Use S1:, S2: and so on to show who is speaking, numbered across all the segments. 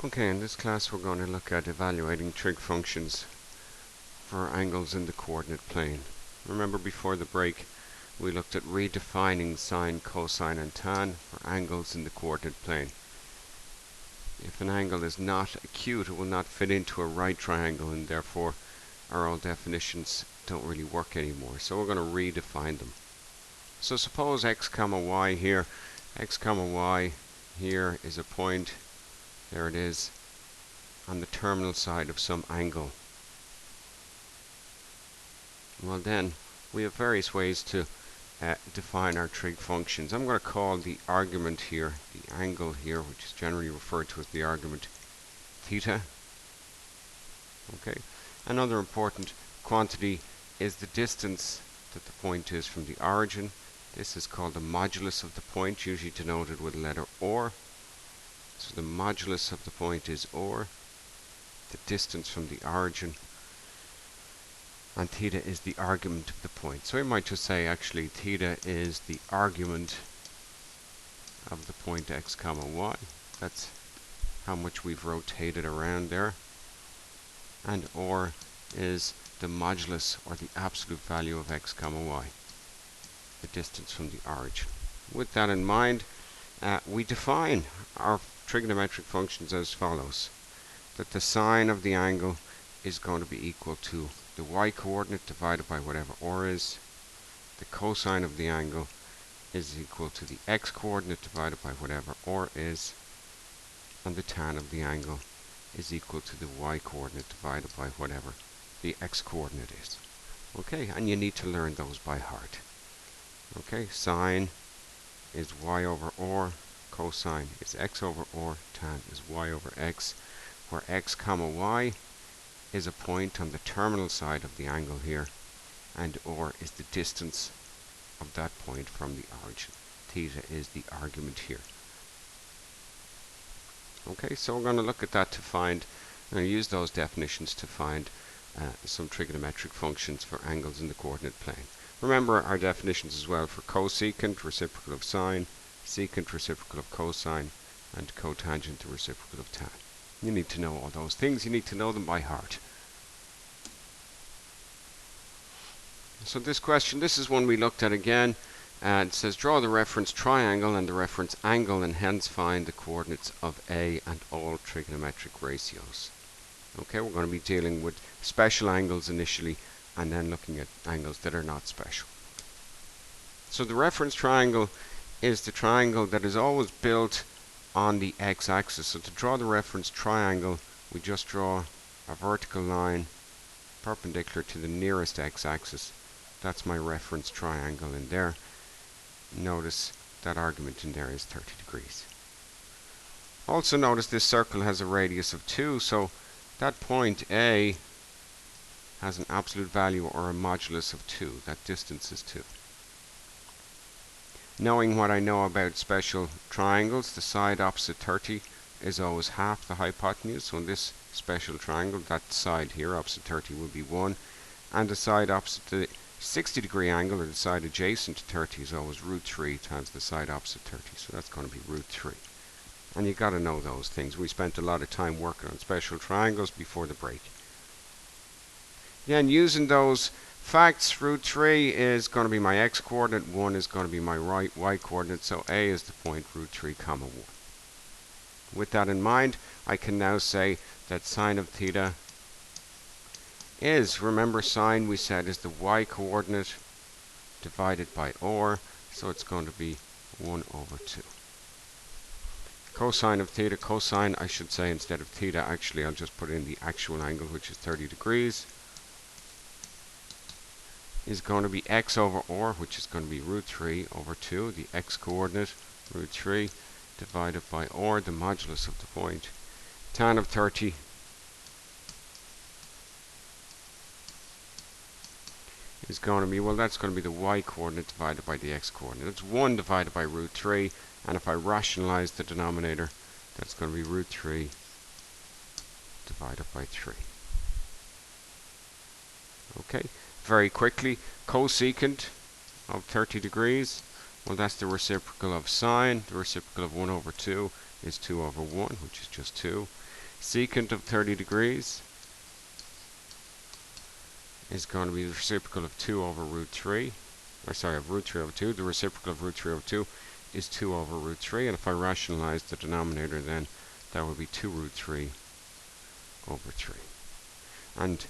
S1: Okay, in this class we're going to look at evaluating trig functions for angles in the coordinate plane. Remember, before the break we looked at redefining sine, cosine and tan for angles in the coordinate plane. If an angle is not acute, it will not fit into a right triangle, and therefore our old definitions don't really work anymore. So we're going to redefine them. So suppose x comma y here, x comma y here is a point, there it is, on the terminal side of some angle. Well, then we have various ways to define our trig functions. I'm going to call the argument here, the angle here, which is generally referred to as the argument theta. Okay. Another important quantity is the distance that the point is from the origin. This is called the modulus of the point, usually denoted with the letter or. So the modulus of the point is or, the distance from the origin, and theta is the argument of the point. So we might just say actually theta is the argument of the point x comma y. That's how much we've rotated around there. And or is the modulus, or the absolute value of x comma y, the distance from the origin. With that in mind, we define our trigonometric functions as follows: that the sine of the angle is going to be equal to the y-coordinate divided by whatever or is. The cosine of the angle is equal to the x-coordinate divided by whatever or is. And the tan of the angle is equal to the y-coordinate divided by whatever the x-coordinate is. Okay, and you need to learn those by heart. Okay, sine is y over or, cosine is x over or, tan is y over x, where x comma y is a point on the terminal side of the angle here, and or is the distance of that point from the origin. Theta is the argument here. Okay, so we're going to look at that to find, and use those definitions to find some trigonometric functions for angles in the coordinate plane. Remember our definitions as well for cosecant, reciprocal of sine, secant, reciprocal of cosine, and cotangent, the reciprocal of tan. You need to know all those things. You need to know them by heart. So this question, this is one we looked at again. It says draw the reference triangle and the reference angle, and hence find the coordinates of A and all trigonometric ratios. Okay, we're going to be dealing with special angles initially, and then looking at angles that are not special. So the reference triangle is the triangle that is always built on the x-axis. So to draw the reference triangle, we just draw a vertical line perpendicular to the nearest x-axis. That's my reference triangle in there. Notice that argument in there is 30 degrees. Also notice this circle has a radius of 2, so that point A has an absolute value or a modulus of 2. That distance is 2. Knowing what I know about special triangles, the side opposite 30 is always half the hypotenuse. So in this special triangle, that side here opposite 30 will be 1, and the side opposite the 60-degree angle, or the side adjacent to 30, is always root 3 times the side opposite 30. So that's going to be root 3. And you've got to know those things. We spent a lot of time working on special triangles before the break. Then using those facts, root 3 is going to be my x-coordinate, 1 is going to be my y-coordinate, so A is the point root 3 comma 1. With that in mind, I can now say that sine of theta is, remember sine we said is the y-coordinate divided by or, so it's going to be 1 over 2. Cosine of theta, cosine I should say instead of theta, actually I'll just put in the actual angle, which is 30 degrees, is going to be x over or, which is going to be root 3 over 2, the x-coordinate, root 3, divided by or, the modulus of the point. Tan of 30 is going to be, well, that's going to be the y-coordinate divided by the x-coordinate. It's 1 divided by root 3, and if I rationalize the denominator, that's going to be root 3 divided by 3. Okay, very quickly, cosecant of 30 degrees, well, that's the reciprocal of sine. The reciprocal of 1 over 2 is 2 over 1, which is just 2. Secant of 30 degrees is going to be the reciprocal of 2 over root 3. Or sorry, of root 3 over 2. The reciprocal of root 3 over 2 is 2 over root 3. And if I rationalize the denominator, then that would be 2 root 3 over 3. And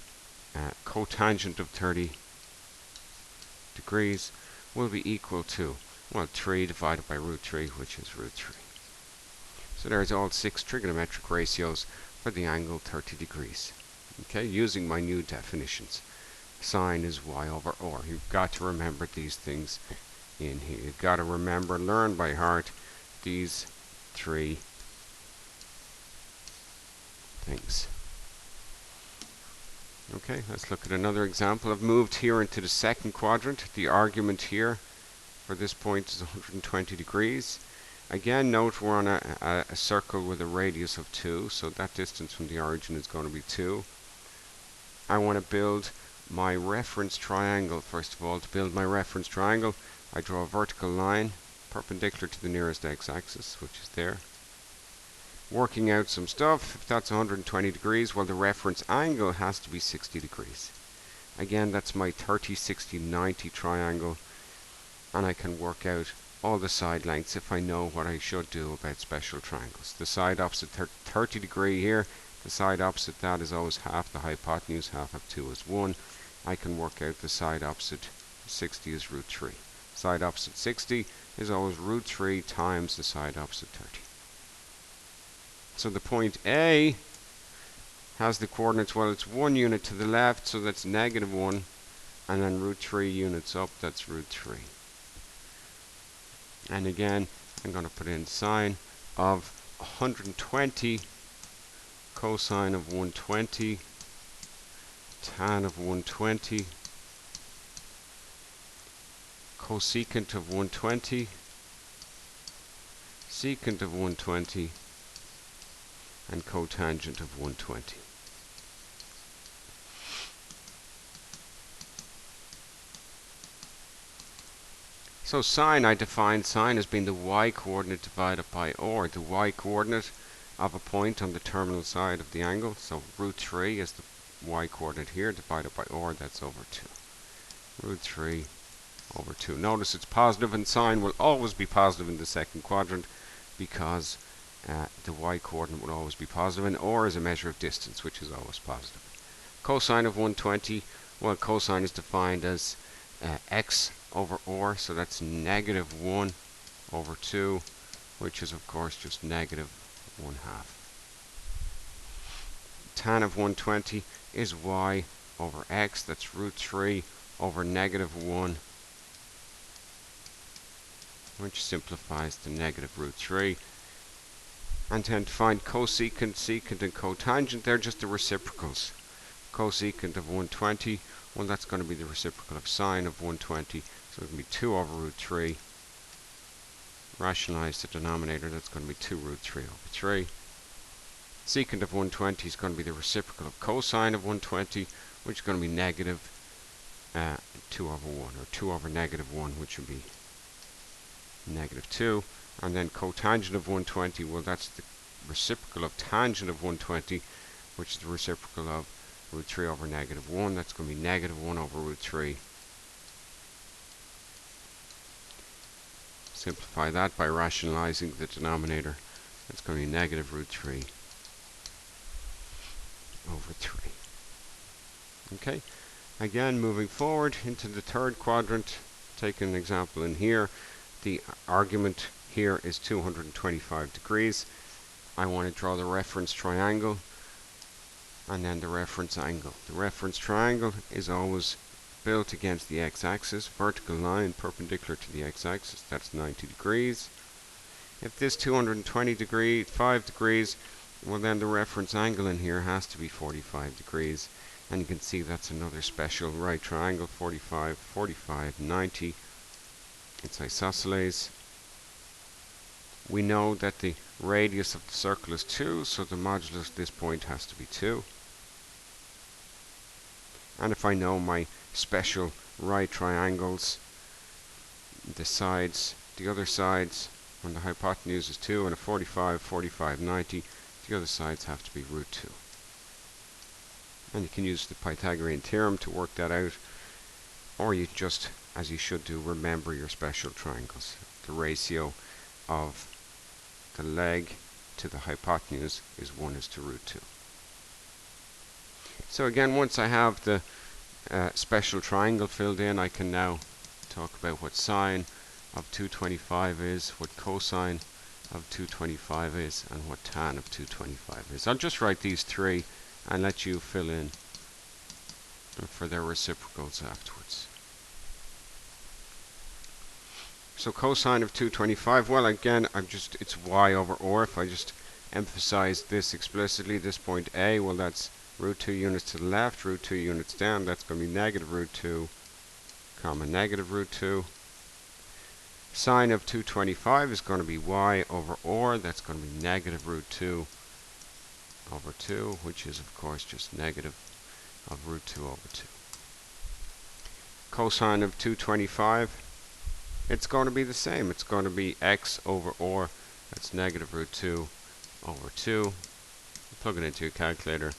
S1: cotangent of 30 degrees will be equal to, well, 3 divided by root 3, which is root 3. So there's all 6 trigonometric ratios for the angle 30 degrees. Okay, using my new definitions. Sine is y over r. You've got to remember these things in here. You've got to remember, learn by heart these 3 things. Okay, let's look at another example. I've moved here into the second quadrant. The argument here for this point is 120 degrees. Again, note we're on a circle with a radius of 2, so that distance from the origin is going to be 2. I want to build my reference triangle. First of all, to build my reference triangle, I draw a vertical line perpendicular to the nearest x-axis, which is there. Working out some stuff, if that's 120 degrees, well, the reference angle has to be 60 degrees. Again, that's my 30, 60, 90 triangle, and I can work out all the side lengths if I know what I should do about special triangles. The side opposite 30 degree here, the side opposite that is always half the hypotenuse, half of 2 is 1. I can work out the side opposite 60 is root 3. Side opposite 60 is always root 3 times the side opposite 30. So the point A has the coordinates, well, it's 1 unit to the left, so that's negative 1, and then root 3 units up, that's root 3. And again, I'm going to put in sine of 120, cosine of 120, tan of 120, cosecant of 120, secant of 120, and cotangent of 120. So sine, I define sine as being the y-coordinate divided by r, the y-coordinate of a point on the terminal side of the angle. So root 3 is the y-coordinate here, divided by r, that's over 2. Root 3 over 2. Notice it's positive, and sine will always be positive in the second quadrant because the y-coordinate will always be positive, and r is a measure of distance, which is always positive. Cosine of 120, well, cosine is defined as x over r, so that's negative 1 over 2, which is of course just negative 1/2. Tan of 120 is y over x, that's root 3 over negative 1, which simplifies to negative root 3. And then to find cosecant, secant, and cotangent, they're just the reciprocals. Cosecant of 120, well, that's going to be the reciprocal of sine of 120, so it's going to be 2 over root 3. Rationalize the denominator, that's going to be 2 root 3 over 3. Secant of 120 is going to be the reciprocal of cosine of 120, which is going to be negative 2 over 1, or 2 over negative 1, which would be negative 2. And then cotangent of 120, well, that's the reciprocal of tangent of 120, which is the reciprocal of root 3 over negative 1. That's going to be negative 1 over root 3. Simplify that by rationalizing the denominator. That's going to be negative root 3 over 3. Okay, again, moving forward into the third quadrant, take an example in here. The argument here is 225 degrees. I want to draw the reference triangle and then the reference angle. The reference triangle is always built against the x-axis, vertical line perpendicular to the x-axis, that's 90 degrees. If this 5 degrees, well, then the reference angle in here has to be 45 degrees. And you can see that's another special right triangle, 45, 45, 90. It's isosceles. We know that the radius of the circle is 2, so the modulus of this point has to be 2. And if I know my special right triangles, the other sides, when the hypotenuse is 2 and a 45, 45, 90, The other sides have to be root 2. And you can use the Pythagorean theorem to work that out, or you just, as you should do, remember your special triangles. The ratio of the leg to the hypotenuse is 1:√2. So again, once I have the special triangle filled in, I can now talk about what sine of 225 is, what cosine of 225 is, and what tan of 225 is. I'll just write these three and let you fill in for their reciprocals afterwards. So cosine of 225, well again, it's y over or. If I just emphasize this explicitly, this point A, well that's root 2 units to the left, root 2 units down, that's going to be negative root 2, comma negative root 2. Sine of 225 is going to be y over or, that's going to be negative root 2 over 2, which is of course just negative of root 2 over 2. Cosine of 225, it's going to be the same. It's going to be x over or, that's negative root 2 over 2. Plug it into your calculator.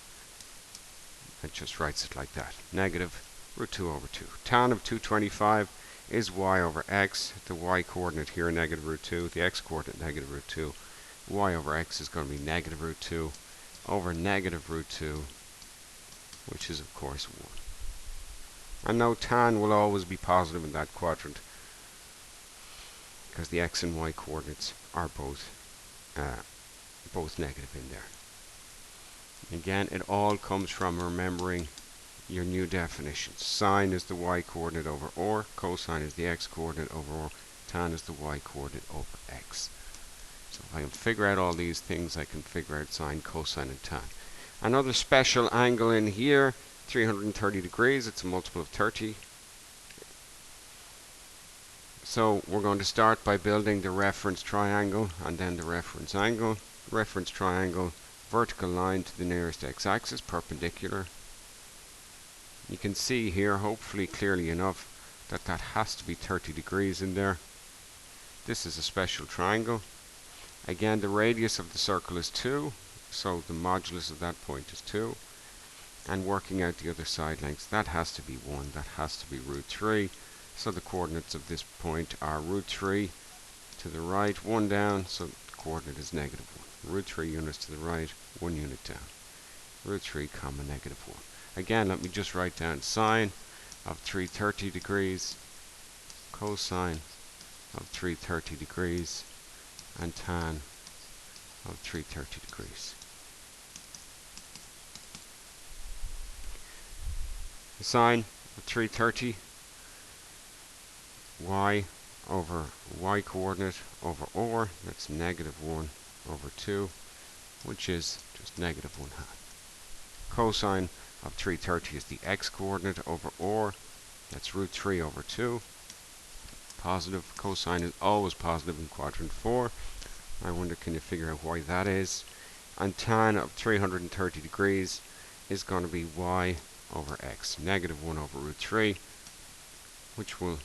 S1: It just writes it like that. Negative root 2 over 2. Tan of 225 is y over x. The y coordinate here, negative root 2. The x coordinate, negative root 2. Y over x is going to be negative root 2 over negative root 2, which is of course 1. And now tan will always be positive in that quadrant, because the x and y coordinates are both negative in there. Again, it all comes from remembering your new definitions. Sine is the y coordinate over or, cosine is the x coordinate over or, tan is the y coordinate over x. So if I can figure out all these things, I can figure out sine, cosine, and tan. Another special angle in here, 330 degrees, it's a multiple of 30. So we're going to start by building the reference triangle and then the reference angle. Reference triangle, vertical line to the nearest x-axis, perpendicular. You can see here, hopefully clearly enough, that that has to be 30 degrees in there. This is a special triangle. Again, the radius of the circle is 2, so the modulus of that point is 2. And working out the other side lengths, that has to be 1, that has to be root 3. So the coordinates of this point are root 3 to the right, 1 down, so the coordinate is negative 1. Root 3 units to the right, 1 unit down. Root 3 comma negative 1. Again, let me just write down sine of 330 degrees, cosine of 330 degrees, and tan of 330 degrees. The sine of 330, y over y coordinate over or, that's negative 1 over 2, which is just negative 1/2. Cosine of 330 is the x coordinate over or, that's root 3 over 2. Positive, cosine is always positive in quadrant 4. I wonder, can you figure out why that is? And tan of 330 degrees is going to be y over x, negative 1 over root 3, which will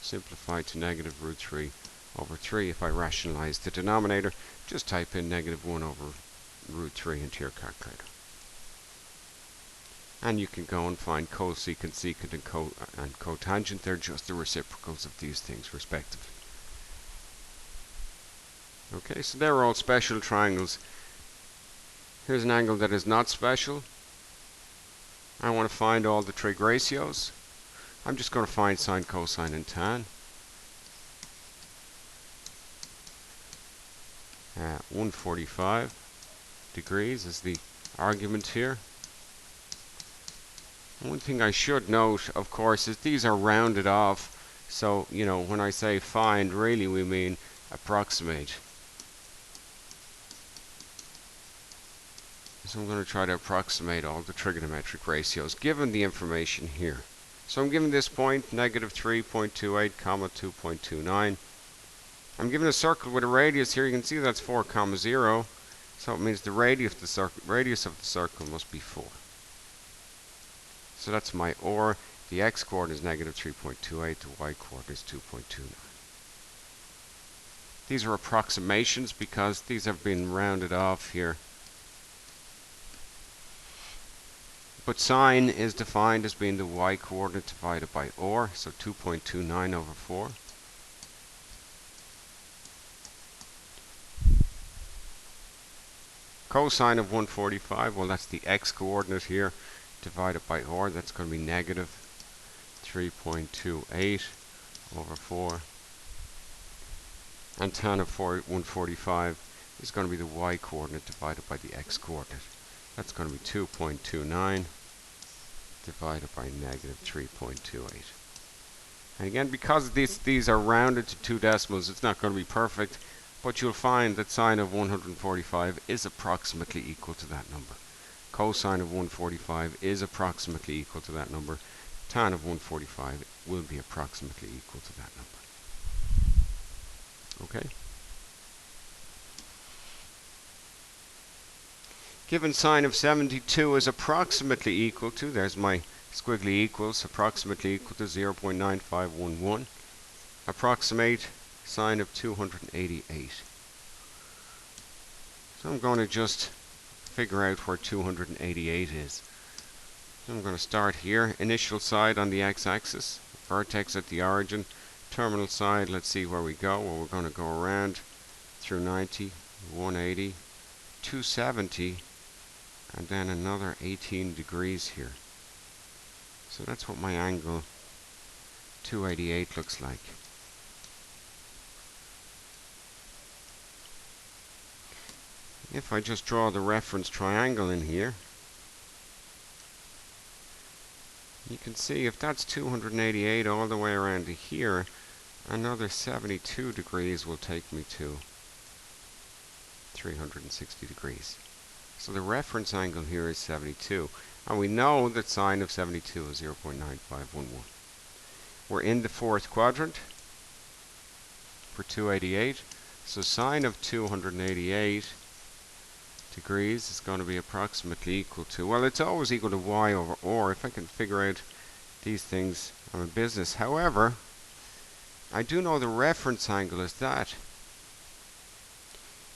S1: simplify to negative root 3 over 3. If I rationalize the denominator, just type in negative 1 over root 3 into your calculator. And you can go and find cosecant, secant, and cotangent. They're just the reciprocals of these things, respectively. Okay, so they're all special triangles. Here's an angle that is not special. I want to find all the trig ratios. I'm just going to find sine, cosine, and tan. 145 degrees is the argument here. One thing I should note, of course, is these are rounded off. So, you know, when I say find, really we mean approximate. So I'm going to try to approximate all the trigonometric ratios given the information here. So I'm given this point, negative 3.28, comma 2.29. I'm given a circle with a radius here. You can see that's 4, comma 0. So it means the radius of the circle must be 4. So that's my or. The x coordinate is negative 3.28. The y coordinate is 2.29. These are approximations because these have been rounded off here. But sine is defined as being the y coordinate divided by r, so 2.29 over 4. Cosine of 145, well, that's the x coordinate here, divided by r, that's going to be negative 3.28 over 4. And tan of 145 is going to be the y coordinate divided by the x coordinate. That's going to be 2.29 divided by negative 3.28. And again, because these are rounded to 2 decimals, it's not going to be perfect, but you'll find that sine of 145 is approximately equal to that number. Cosine of 145 is approximately equal to that number. Tan of 145 will be approximately equal to that number. Okay? Given sine of 72 is approximately equal to, there's my squiggly equals, approximately equal to 0.9511. Approximate sine of 288. So I'm going to just figure out where 288 is. So I'm going to start here. Initial side on the x-axis, vertex at the origin, terminal side, let's see where we go. Well, we're going to go around through 90, 180, 270, and then another 18 degrees here. So that's what my angle 288 looks like. If I just draw the reference triangle in here, you can see if that's 288 all the way around to here, another 72 degrees will take me to 360 degrees. So the reference angle here is 72. And we know that sine of 72 is 0.9511. We're in the fourth quadrant for 288. So sine of 288 degrees is going to be approximately equal to, well, it's always equal to y over r. If I can figure out these things, I'm in business. However, I do know the reference angle is that.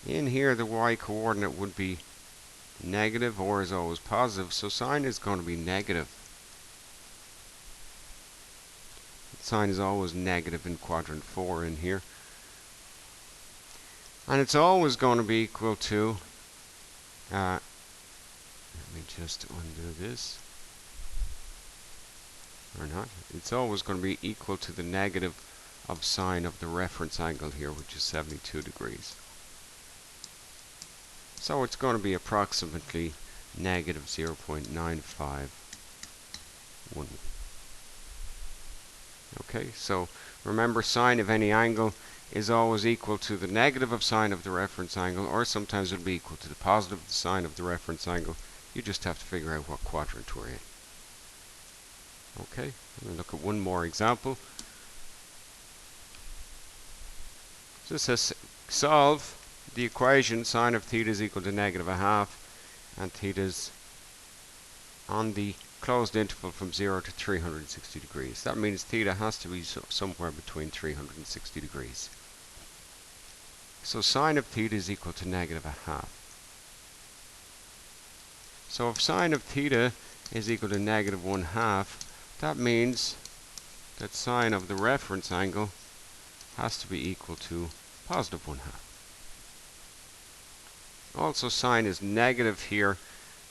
S1: In here, the y coordinate would be negative, or is always positive, so sine is going to be negative. Sine is always negative in quadrant 4 in here. And it's always going to be equal to, let me just undo this, or not, it's always going to be equal to the negative of sine of the reference angle here, which is 72 degrees. So it's going to be approximately negative 0.9511. Okay, so remember, sine of any angle is always equal to the negative of sine of the reference angle, or sometimes it will be equal to the positive of the sine of the reference angle. You just have to figure out what quadrant we're in. Okay, let me look at one more example. So this says solve the equation sine of theta is equal to negative a half, and theta is on the closed interval from 0 to 360 degrees. That means theta has to be somewhere between 360 degrees. So sine of theta is equal to negative a half. So if sine of theta is equal to negative 1/2, that means that sine of the reference angle has to be equal to positive 1/2. Also, sine is negative here.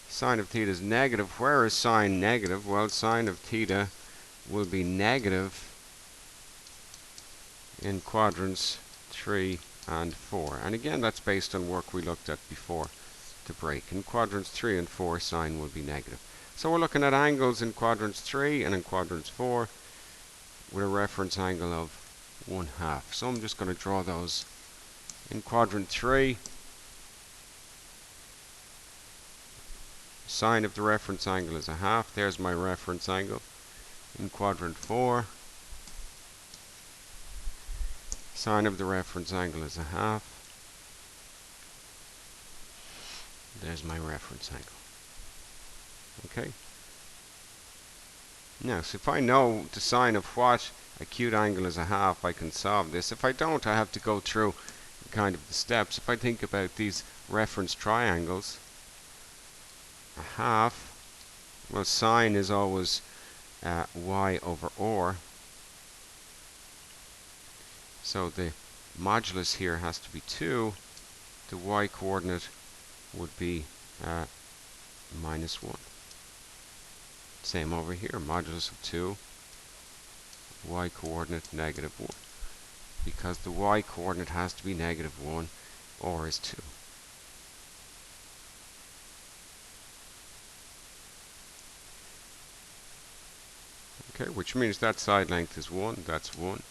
S1: Sine of theta is negative. Where is sine negative? Well, sine of theta will be negative in quadrants 3 and 4. And again, that's based on work we looked at before to break. In quadrants 3 and 4, sine will be negative. So we're looking at angles in quadrants 3 and in quadrants 4 with a reference angle of 1/2. So I'm just going to draw those. In quadrant 3, sine of the reference angle is a half. There's my reference angle. In quadrant 4, sine of the reference angle is a half. There's my reference angle. Okay? Now, so if I know the sine of what acute angle is a half, I can solve this. If I don't, I have to go through kind of the steps. If I think about these reference triangles, a half Well, sine is always y over r. So the modulus here has to be 2. The y coordinate would be minus 1. Same over here, modulus of 2, y coordinate negative 1. Because the y coordinate has to be negative 1, r is 2. Okay, which means that side length is 1, that's 1.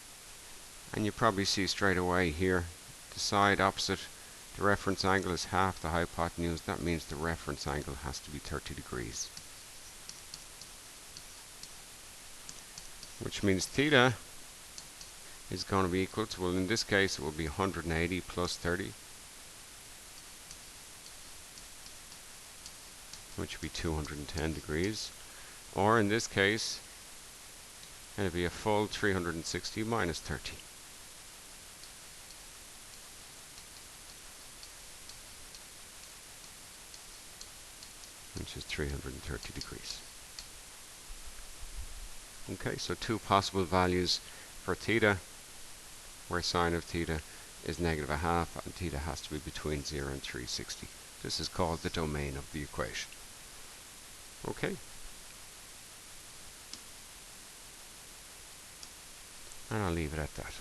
S1: And you probably see straight away here, the side opposite the reference angle is half the hypotenuse. That means the reference angle has to be 30 degrees. Which means theta is going to be equal to, well, in this case it will be 180 plus 30, which would be 210 degrees. Or in this case, it would be a full 360 minus 30. Which is 330 degrees. Okay, so two possible values for theta, where sine of theta is negative a half and theta has to be between 0 and 360. This is called the domain of the equation. Okay. And I'll leave it at that.